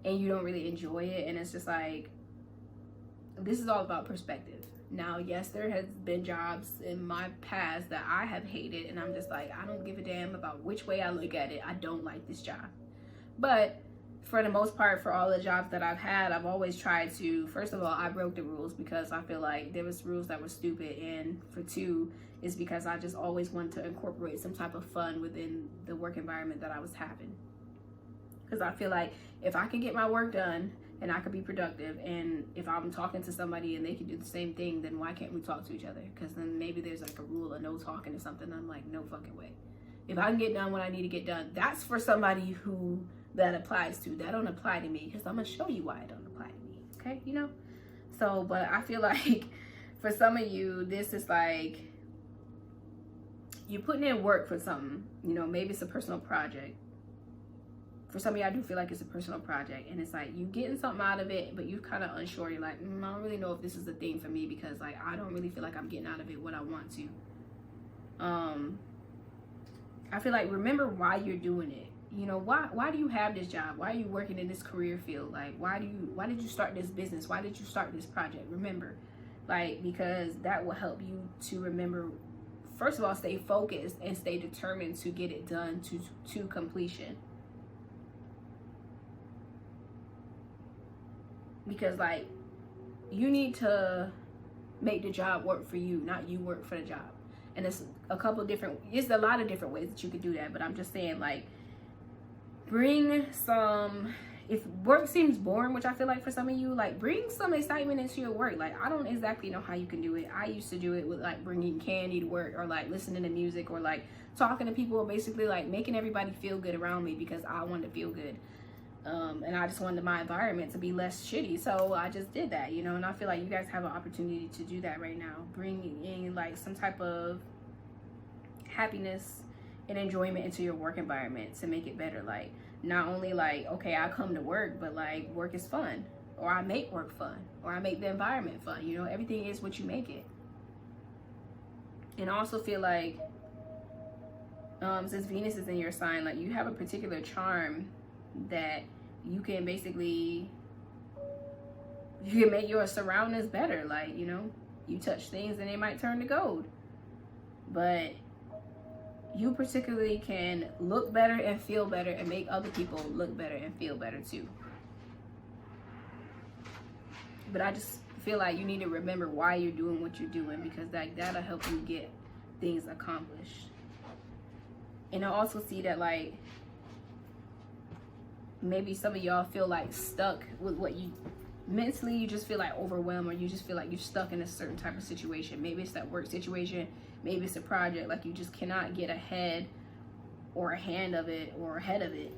and you don't really enjoy it. And it's just like, this is all about perspective. Now, yes, there has been jobs in my past that I have hated, and I'm just like, I don't give a damn about which way I look at it. I don't like this job. But for the most part, for all the jobs that I've had, I've always tried to, first of all, I broke the rules because I feel like there was rules that were stupid, and for two, is because I just always wanted to incorporate some type of fun within the work environment that I was having. Because I feel like if I can get my work done and I could be productive, and if I'm talking to somebody and they can do the same thing, then why can't we talk to each other? Because then maybe there's like a rule of no talking or something. I'm like, no fucking way. If I can get done what I need to get done, that's for somebody who that applies to. That don't apply to me, because I'm gonna show you why it don't apply to me. Okay, you know? So, but I feel like for some of you, this is like you're putting in work for something. You know, maybe it's a personal project. For some of you, I do feel like it's a personal project, and it's like you getting something out of it, but you're kind of unsure. You're like, I don't really know if this is a thing for me, because like I don't really feel like I'm getting out of it what I want to. I feel like, remember why you're doing it. You know, why do you have this job? Why are you working in this career field? Like, why did you start this business? Why did you start this project? Remember, like, because that will help you to remember. First of all, stay focused and stay determined to get it done to completion. Because like, you need to make the job work for you, not you work for the job. And it's a lot of different ways that you could do that. But I'm just saying, like, bring some, if work seems boring, which I feel like for some of you, like, bring some excitement into your work. Like, I don't exactly know how you can do it. I used to do it with like bringing candy to work, or like listening to music, or like talking to people, or basically like making everybody feel good around me, because I wanted to feel good. And I just wanted my environment to be less shitty, so I just did that, you know. And I feel like you guys have an opportunity to do that right now. Bring in like some type of happiness and enjoyment into your work environment to make it better. Like, not only like, okay, I come to work, but like work is fun, or I make work fun, or I make the environment fun. You know, everything is what you make it. And I also feel like, since Venus is in your sign, like, you have a particular charm that you can basically, you can make your surroundings better. Like, you know, you touch things and they might turn to gold. But you particularly can look better and feel better and make other people look better and feel better too. But I just feel like you need to remember why you're doing what you're doing, because that'll help you get things accomplished. And I also see that, like, maybe some of y'all feel like stuck with what you mentally, you just feel like overwhelmed, or you just feel like you're stuck in a certain type of situation. Maybe it's that work situation, maybe it's a project, like you just cannot get ahead or a hand of it or ahead of it.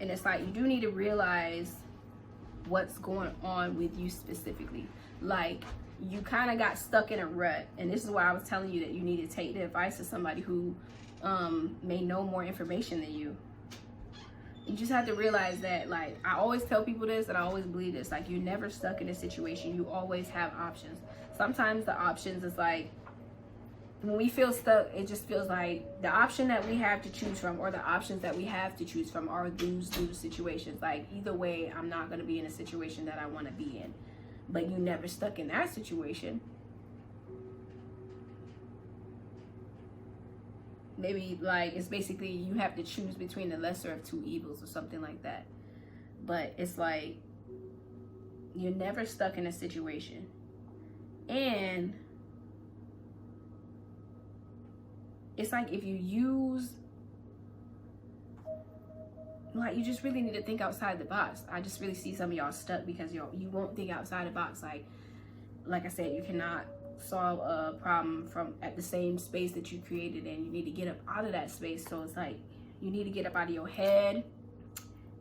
And it's like, you do need to realize what's going on with you specifically. Like, you kind of got stuck in a rut, and this is why I was telling you that you need to take the advice of somebody who may know more information than you. You just have to realize that, like, I always tell people this, and I always believe this, like, you're never stuck in a situation. You always have options. Sometimes the options is like, when we feel stuck, it just feels like the option that we have to choose from, or the options that we have to choose from, are lose situations. Like, either way, I'm not going to be in a situation that I want to be in. But you never stuck in that situation. Maybe, like, it's basically you have to choose between the lesser of two evils or something like that. But it's like, you're never stuck in a situation. And it's like, if you use, like, you just really need to think outside the box. I just really see some of y'all stuck because you won't think outside the box. Like I said, you cannot solve a problem from at the same space that you created, and you need to get up out of that space. So it's like, you need to get up out of your head,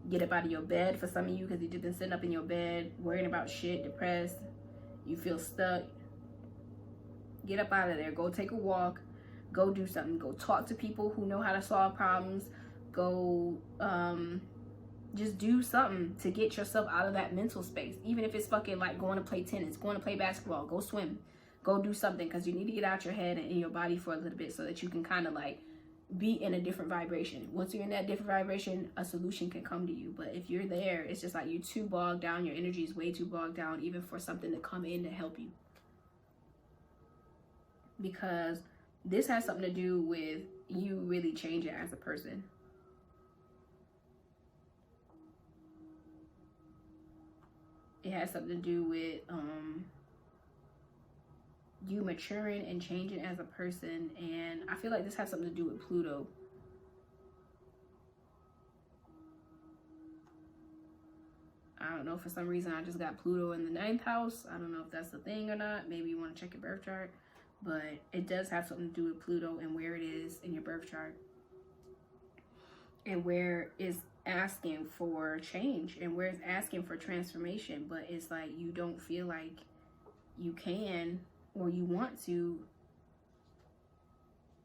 get up out of your bed for some of you, because you've just been sitting up in your bed worrying about shit, depressed, you feel stuck. Get up out of there. Go take a walk, go do something, go talk to people who know how to solve problems, go just do something to get yourself out of that mental space. Even if it's fucking like going to play tennis, going to play basketball, go swim, go do something, because you need to get out your head and in your body for a little bit, so that you can kind of like be in a different vibration. Once you're in that different vibration, a solution can come to you. But if you're there, it's just like you're too bogged down. Your energy is way too bogged down, even for something to come in to help you. Because this has something to do with you really changing as a person. It has something to do with you maturing and changing as a person. And I feel like this has something to do with Pluto. I don't know, for some reason I just got Pluto in the 9th house. I don't know if that's the thing or not. Maybe you want to check your birth chart. But it does have something to do with Pluto and where it is in your birth chart. And where it's asking for change and where it's asking for transformation. But it's like you don't feel like you can or you want to,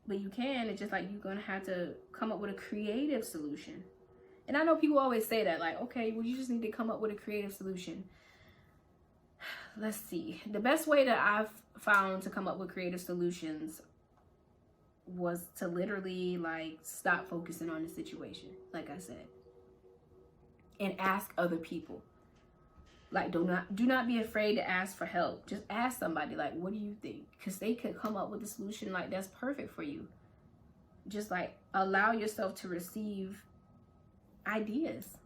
but you can. It's just like you're gonna have to come up with a creative solution. And I know people always say that, like, okay, well, you just need to come up with a creative solution. Let's see. The best way that I've found to come up with creative solutions was to literally like stop focusing on the situation, like I said, and ask other people. Like, do not be afraid to ask for help. Just ask somebody, like, what do you think? Because they could come up with a solution like that's perfect for you. Just like allow yourself to receive ideas.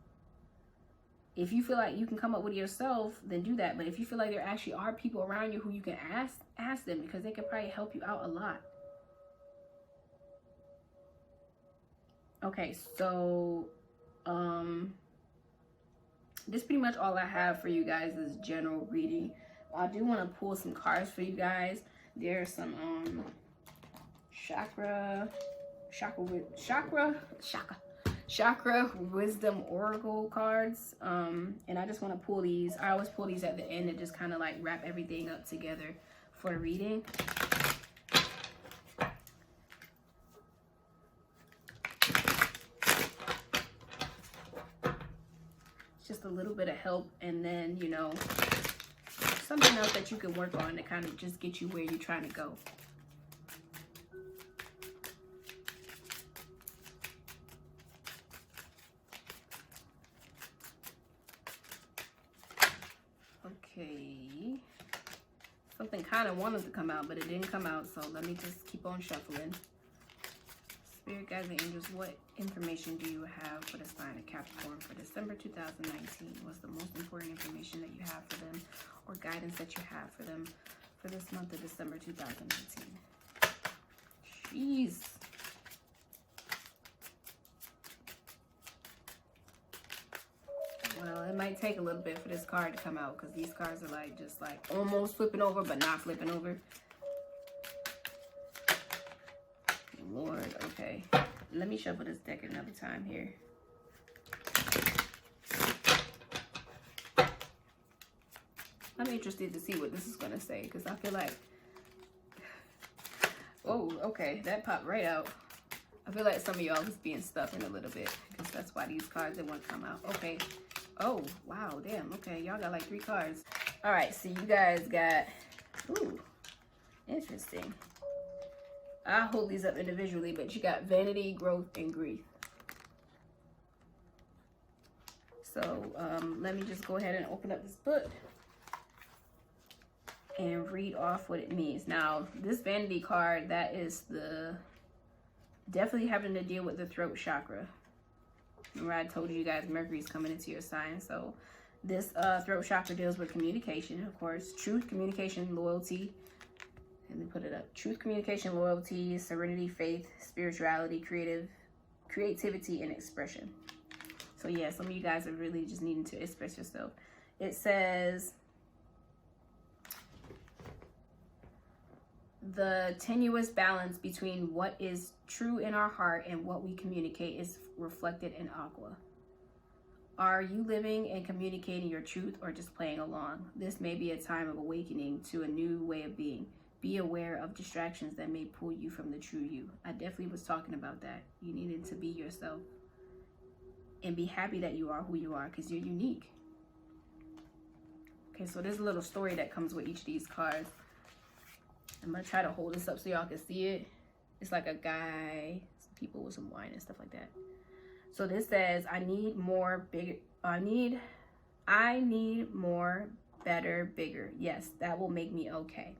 If you feel like you can come up with yourself, then do that. But if you feel like there actually are people around you who you can ask them, because they can probably help you out a lot. Okay, so this is pretty much all I have for you guys is general reading. I do want to pull some cards for you guys. There's some chakra wisdom oracle cards. And I just want to pull these. I always pull these at the end and just kind of like wrap everything up together for the reading. Just a little bit of help, and then, you know, something else that you can work on to kind of just get you where you're trying to go. Okay. Something kind of wanted to come out, but it didn't come out, so let me just keep on shuffling. Spirit guides and angels, what information do you have for the sign of Capricorn for December 2019? What's the most important information that you have for them, or guidance that you have for them for this month of December 2019? Jeez. Well, it might take a little bit for this card to come out, because these cards are like just like almost flipping over, but not flipping over. Lord, okay. Let me shuffle this deck another time here. I'm interested to see what this is going to say, because I feel like... Oh, okay. That popped right out. I feel like some of y'all is being stuck in a little bit, because that's why these cards didn't want to come out. Okay. Oh, wow. Damn. Okay. Y'all got like 3 cards. All right. So you guys got... Ooh. Interesting. I'll hold these up individually, but you got vanity, growth, and grief. So let me just go ahead and open up this book and read off what it means. Now, this vanity card, that is the definitely having to deal with the throat chakra. Remember I told you guys Mercury's coming into your sign. So this throat chakra deals with communication, of course, truth, communication, loyalty. Let me put it up. Truth, communication, loyalty, serenity, faith, spirituality, creativity, and expression. So yeah, some of you guys are really just needing to express yourself. It says, the tenuous balance between what is true in our heart and what we communicate is reflected in Aqua. Are you living and communicating your truth, or just playing along? This may be a time of awakening to a new way of being. Be aware of distractions that may pull you from the true you. I definitely was talking about that. You needed to be yourself and be happy that you are who you are, because you're unique. Okay, so there's a little story that comes with each of these cards. I'm going to try to hold this up so y'all can see it. It's like a guy people with some wine and stuff like that. So this says, I need more, better, bigger. Yes, that will make me okay.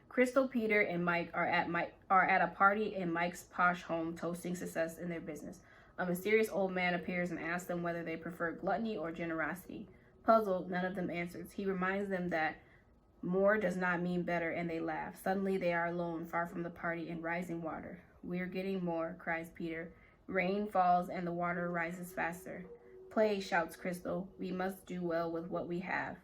Crystal, Peter, and Mike are at a party in Mike's posh home, toasting success in their business. A mysterious old man appears and asks them whether they prefer gluttony or generosity. Puzzled, none of them answers. He reminds them that more does not mean better, and they laugh. Suddenly, they are alone, far from the party, in rising water. "We're getting more," cries Peter. Rain falls, and the water rises faster. "Play," shouts Crystal. "We must do well with what we have."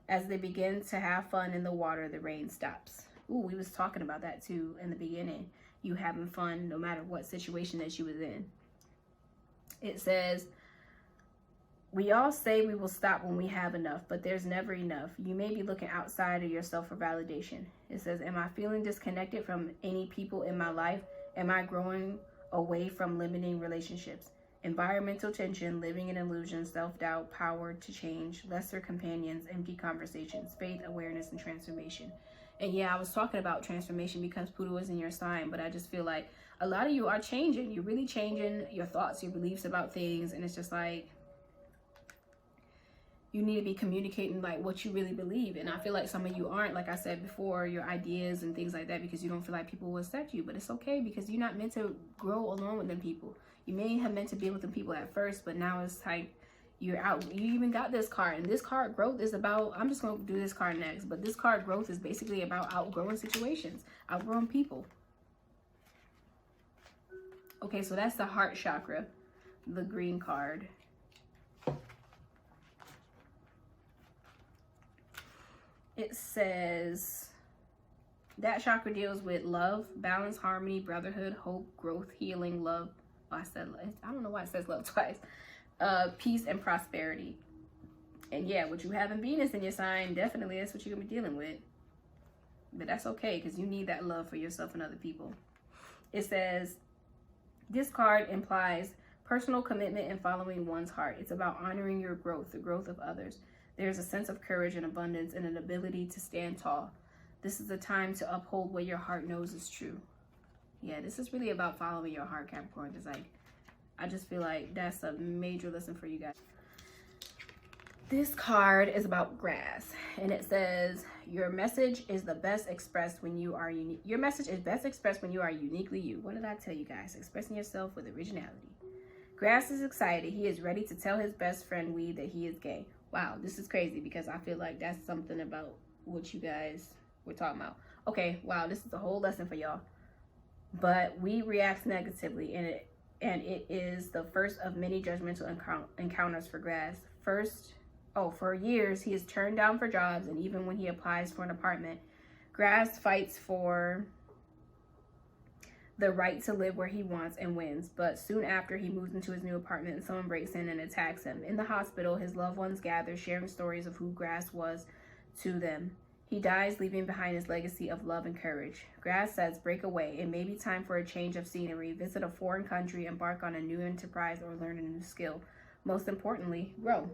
As they begin to have fun in the water, the rain stops. Ooh, we was talking about that too in the beginning. You having fun no matter what situation that you was in. It says, "We all say we will stop when we have enough, but there's never enough. You may be looking outside of yourself for validation." It says, "Am I feeling disconnected from any people in my life? Am I growing away from limiting relationships? Environmental tension, living in illusion, self-doubt, power to change, lesser companions, empty conversations, faith, awareness, and transformation." And yeah, I was talking about transformation because Pluto is in your sign, but I just feel like a lot of you are changing. You're really changing your thoughts, your beliefs about things, and it's just like you need to be communicating like what you really believe. And I feel like some of you aren't, like I said before, your ideas and things like that, because you don't feel like people will accept you. But it's okay, because you're not meant to grow along with them people. You may have meant to be with them people at first, but now it's like you're out. You even got this card, and this card growth is about, I'm just going to do this card next, but this card growth is basically about outgrowing situations, outgrowing people. Okay, so that's the heart chakra, the green card. It says that chakra deals with love, balance, harmony, brotherhood, hope, growth, healing, love. Oh, I don't know why it says love twice. Peace and prosperity. And yeah, what you have in Venus in your sign, definitely that's what you're gonna be dealing with. But that's okay, because you need that love for yourself and other people. It says this card implies personal commitment and following one's heart. It's about honoring your growth, the growth of others. There's a sense of courage and abundance and an ability to stand tall. This is the time to uphold what your heart knows is true. Yeah, this is really about following your heart, Capricorn. It's like, I just feel like that's a major lesson for you guys. This card is about grass, and it says, your message is the best expressed when you are unique. Your message is best expressed when you are uniquely you. What did I tell you guys? Expressing yourself with originality. Grass is excited. He is ready to tell his best friend Weed that he is gay. Wow, this is crazy, because I feel like that's something about what you guys were talking about. Okay, wow, this is a whole lesson for y'all. But Weed reacts negatively, and it is the first of many judgmental encounters for grass. For years, he is turned down for jobs, and even when he applies for an apartment, grass fights for the right to live where he wants and wins. But soon after, he moves into his new apartment and someone breaks in and attacks him. In the hospital, his loved ones gather, sharing stories of who Grass was to them. He dies, leaving behind his legacy of love and courage. Grass says, break away. It may be time for a change of scenery, visit a foreign country, embark on a new enterprise, or learn a new skill. Most importantly, grow.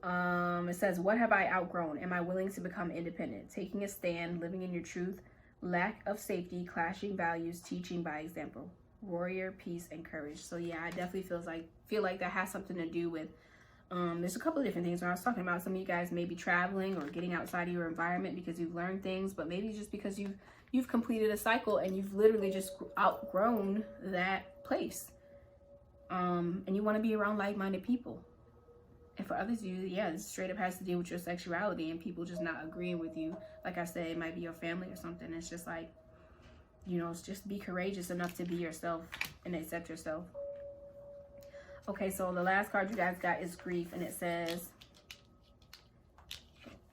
It says, what have I outgrown? Am I willing to become independent? Taking a stand, living in your truth, lack of safety, clashing values, teaching by example. Warrior, peace, and courage. So yeah, I definitely feel like that has something to do with there's a couple of different things when I was talking about. Some of you guys may be traveling or getting outside of your environment because you've learned things, but maybe just because you've completed a cycle and you've literally just outgrown that place. And you want to be around like-minded people. And for others of you, yeah, this straight up has to deal with your sexuality and people just not agreeing with you. Like I said, it might be your family or something. It's just like, it's just be courageous enough to be yourself and accept yourself. Okay, so the last card you guys got is grief, and it says,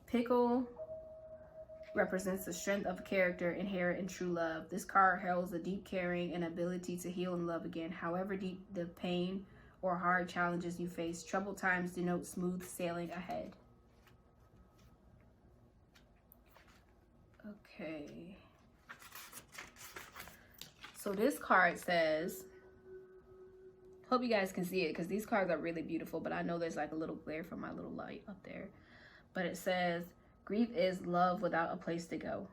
pickle represents the strength of character inherent in true love. This card heralds a deep caring and ability to heal and love again. However deep the pain or hard challenges you face, troubled times denote smooth sailing ahead. Okay. So this card says, hope you guys can see it because these cards are really beautiful, but I know there's like a little glare from my little light up there. But it says, grief is love without a place to go.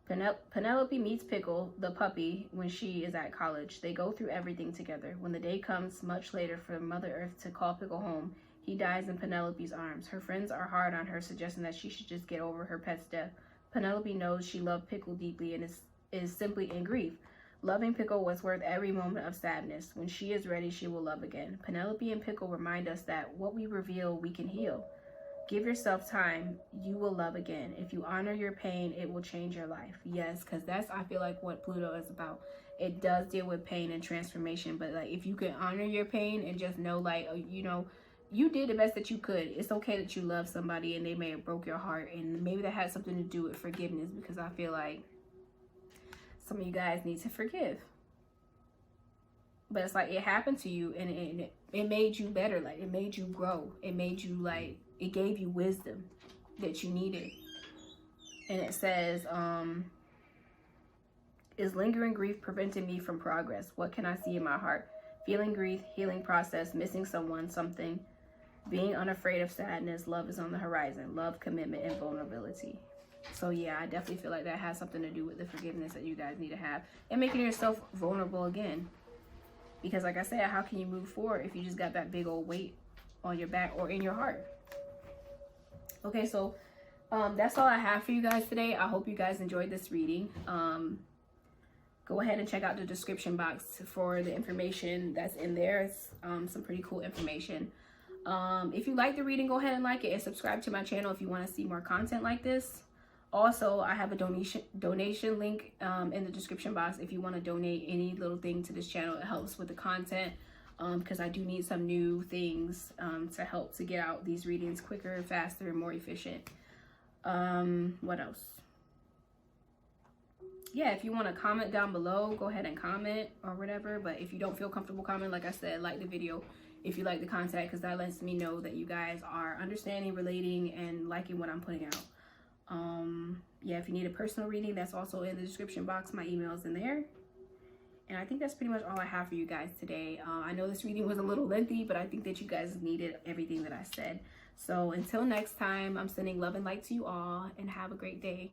Penelope meets Pickle, the puppy, when she is at college. They go through everything together. When the day comes much later for Mother Earth to call Pickle home, he dies in Penelope's arms. Her friends are hard on her, suggesting that she should just get over her pet's death. Penelope knows she loved Pickle deeply and is simply in grief. Loving Pickle was worth every moment of sadness. When she is ready, she will love again. Penelope and Pickle remind us that what we reveal, we can heal. Give yourself time. You will love again. If you honor your pain, it will change your life. Yes, because that's, I feel like, what Pluto is about. It does deal with pain and transformation, but like if you can honor your pain and just know, like, you know, you did the best that you could. It's okay that you love somebody and they may have broke your heart, and maybe that had something to do with forgiveness, because I feel like some of you guys need to forgive. But it's like it happened to you, and it made you better. Like it made you grow. It made you, like, it gave you wisdom that you needed. And it says, is lingering grief preventing me from progress? What can I see in my heart? Feeling grief, healing process, missing someone, something, being unafraid of sadness. Love is on the horizon. Love, commitment, and vulnerability. So yeah, I definitely feel like that has something to do with the forgiveness that you guys need to have, and making yourself vulnerable again. Because like I said, how can you move forward if you just got that big old weight on your back or in your heart? Okay, so that's all I have for you guys today. I hope you guys enjoyed this reading. Go ahead and check out the description box for the information that's in there. It's some pretty cool information. If you like the reading, go ahead and like it and subscribe to my channel if you want to see more content like this. Also, I have a donation link in the description box if you want to donate any little thing to this channel. It helps with the content, because I do need some new things to help to get out these readings quicker, faster, and more efficient. What else? Yeah, if you want to comment down below, go ahead and comment or whatever. But if you don't feel comfortable commenting, like I said, like the video if you like the content, because that lets me know that you guys are understanding, relating, and liking what I'm putting out. Yeah, if you need a personal reading, that's also in the description box. My email is in there. And I think that's pretty much all I have for you guys today. I know this reading was a little lengthy, but I think that you guys needed everything that I said. So until next time, I'm sending love and light to you all, and have a great day.